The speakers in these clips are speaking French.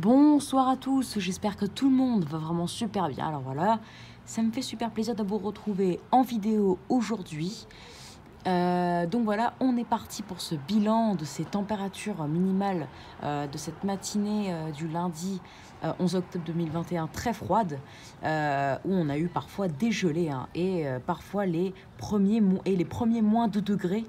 Bonsoir à tous, j'espère que tout le monde va vraiment super bien. Alors voilà, ça me fait super plaisir de vous retrouver en vidéo aujourd'hui. Donc voilà, on est parti pour ce bilan de ces températures minimales de cette matinée du lundi 11 octobre 2021 très froide, où on a eu parfois des gelées et parfois les premiers moins 2 degrés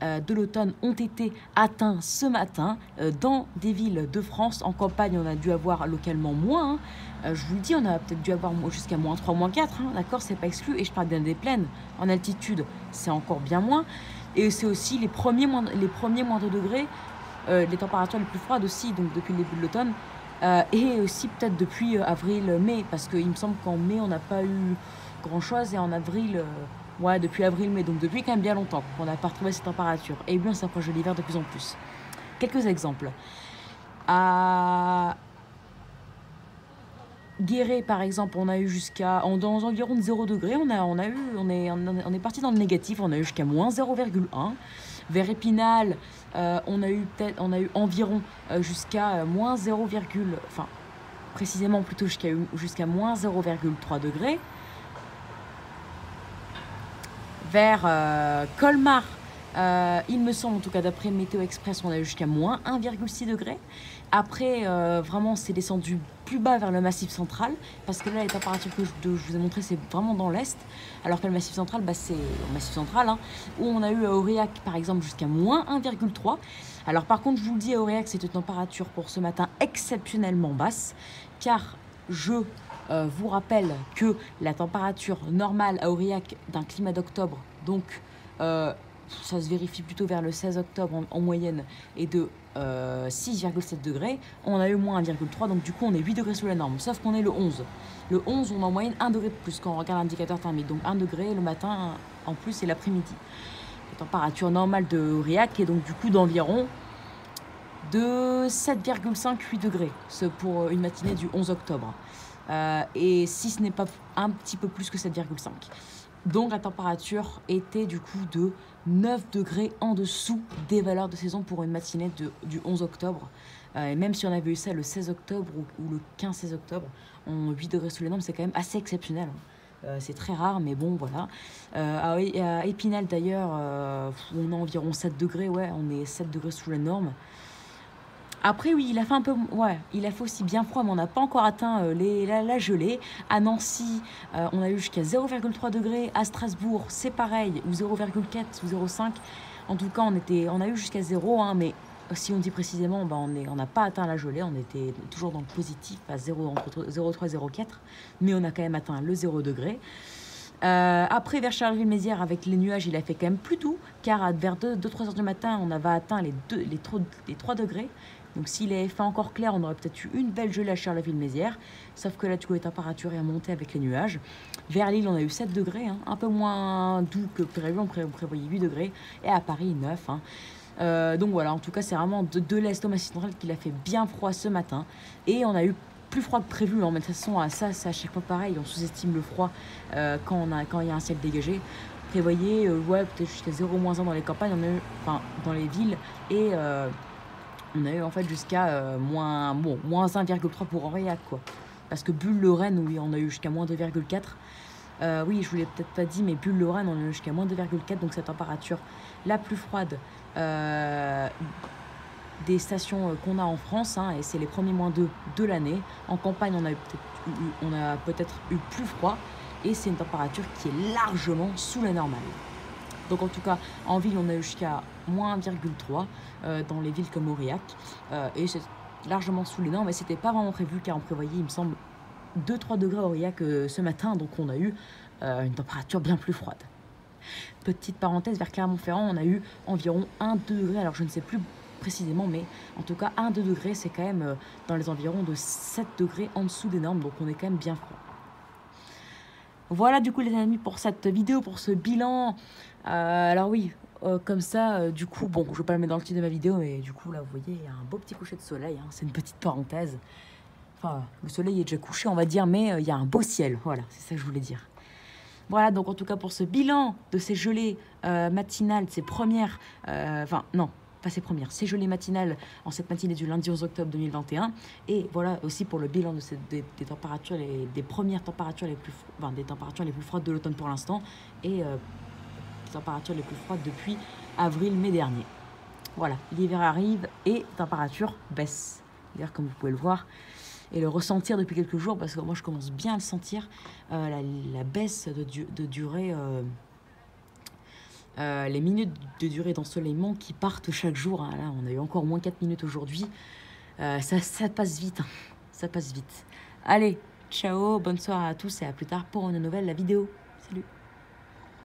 de l'automne ont été atteints ce matin dans des villes de France. En campagne, on a dû avoir localement moins. Je vous le dis, on a peut-être dû avoir jusqu'à moins 3, moins 4. D'accord, c'est pas exclu. Et je parle bien des plaines. En altitude, c'est encore bien moins. Et c'est aussi les premiers moins 2 degrés, les températures les plus froides aussi, donc depuis le début de l'automne. Et aussi peut-être depuis avril-mai, parce qu'il me semble qu'en mai, on n'a pas eu grand-chose. Et en avril... ouais, depuis avril-mai, donc depuis quand même bien longtemps qu'on n'a pas retrouvé ces températures. Et bien, ça approche de l'hiver de plus en plus. Quelques exemples. À Guéret, par exemple, on a eu jusqu'à dans environ 0 degrés. On est parti dans le négatif. On a eu jusqu'à moins 0,1. Vers Épinal, on a eu environ jusqu'à moins 0, enfin précisément plutôt jusqu'à moins 0,3 degrés. Vers Colmar, il me semble, en tout cas d'après Météo Express, on a eu jusqu'à moins 1,6 degré. Après, vraiment, c'est descendu plus bas vers le Massif central, parce que là, les températures que je vous ai montrées, c'est vraiment dans l'Est, alors que le Massif central, c'est le Massif central, où on a eu à Aurillac, par exemple, jusqu'à moins 1,3. Alors par contre, je vous le dis, à Aurillac, c'est une température pour ce matin exceptionnellement basse, car je vous rappelle que la température normale à Aurillac d'un climat d'octobre, donc ça se vérifie plutôt vers le 16 octobre en moyenne, est de 6,7 degrés. On a eu moins 1,3, donc du coup on est 8 degrés sous la norme, sauf qu'on est le 11. Le 11, on a en moyenne 1 degré de plus quand on regarde l'indicateur thermique, donc 1 degré le matin en plus et l'après-midi. La température normale de Aurillac est donc du coup d'environ de 7,5-8 degrés, ce pour une matinée du 11 octobre. Et si ce n'est pas un petit peu plus que 7,5. Donc la température était du coup de 9 degrés en dessous des valeurs de saison pour une matinée du 11 octobre. Et même si on avait eu ça le 16 octobre ou le 15-16 octobre, 8 degrés sous les normes, c'est quand même assez exceptionnel. C'est très rare, mais bon, voilà. À Épinal, d'ailleurs, on a environ 7 degrés. Ouais, on est 7 degrés sous la norme. Après, oui, il a fait un peu... Ouais, il a fait aussi bien froid, mais on n'a pas encore atteint la gelée. À Nancy, on a eu jusqu'à 0,3 degrés. À Strasbourg, c'est pareil, ou 0,4 ou 0,5. En tout cas, on a eu jusqu'à 0, mais si on dit précisément, on n'a pas atteint la gelée. On était toujours dans le positif, à 0, entre 0,3 et 0,4. Mais on a quand même atteint le 0 degré. Après, vers Charleville-Mézières, avec les nuages, il a fait quand même plus doux, car vers 2-3 heures du matin, on avait atteint les 3 degrés. Donc s'il avait fait encore clair, on aurait peut-être eu une belle gelée à Charleville-Mézières. Sauf que là, du coup, les températures est remontée avec les nuages. Vers Lille, on a eu 7 degrés, un peu moins doux que prévu. On prévoyait 8 degrés. Et à Paris, 9. Donc voilà, en tout cas, c'est vraiment de l'Est au Massif central qu'il a fait bien froid ce matin. Et on a eu plus froid que prévu. Mais de toute façon, ça, c'est à chaque fois pareil. On sous-estime le froid quand il y a un ciel dégagé. Prévoyez, peut-être jusqu'à 0-1 dans les campagnes, dans les villes. Et... on a eu en fait jusqu'à moins 1,3 pour Aurillac, quoi. Parce que Bulle-Lorraine, oui, on a eu jusqu'à moins 2,4. Oui, je vous l'ai peut-être pas dit, mais Bulle-Lorraine, on a eu jusqu'à moins 2,4. Donc cette température la plus froide des stations qu'on a en France. Et c'est les premiers moins 2 de l'année. En campagne, on a peut-être eu plus froid. Et c'est une température qui est largement sous la normale. Donc en tout cas, en ville, on a eu jusqu'à moins 1,3 dans les villes comme Aurillac. Et c'est largement sous les normes, mais c'était pas vraiment prévu, car on prévoyait, il me semble, 2-3 degrés à Aurillac ce matin. Donc on a eu une température bien plus froide. Petite parenthèse, vers Clermont-Ferrand, on a eu environ 1 degré. Alors je ne sais plus précisément, mais en tout cas 1-2 degrés, c'est quand même dans les environs de 7 degrés en dessous des normes. Donc on est quand même bien froid. Voilà du coup les amis pour cette vidéo, pour ce bilan. Alors oui, comme ça, du coup, bon, je ne vais pas le mettre dans le titre de ma vidéo, mais du coup là vous voyez, il y a un beau petit coucher de soleil, c'est une petite parenthèse. Enfin, le soleil est déjà couché on va dire, mais il y a un beau ciel, voilà, c'est ça que je voulais dire. Voilà, donc en tout cas pour ce bilan de ces gelées matinales, de ces premières... non, enfin ces premières, ces gelées matinales en cette matinée du lundi 11 octobre 2021. Et voilà aussi pour le bilan de des températures, des premières températures des températures les plus froides de l'automne pour l'instant, et les températures les plus froides depuis avril-mai dernier. Voilà, l'hiver arrive et température baisse. L'hiver, comme vous pouvez le voir et le ressentir depuis quelques jours, parce que moi je commence bien à le sentir, la baisse de durée, les minutes de durée d'ensoleillement qui partent chaque jour. Hein. Là, on a eu encore moins 4 minutes aujourd'hui. Ça passe vite, hein. Ça passe vite. Allez, ciao, bonne soirée à tous et à plus tard pour une nouvelle vidéo. Salut.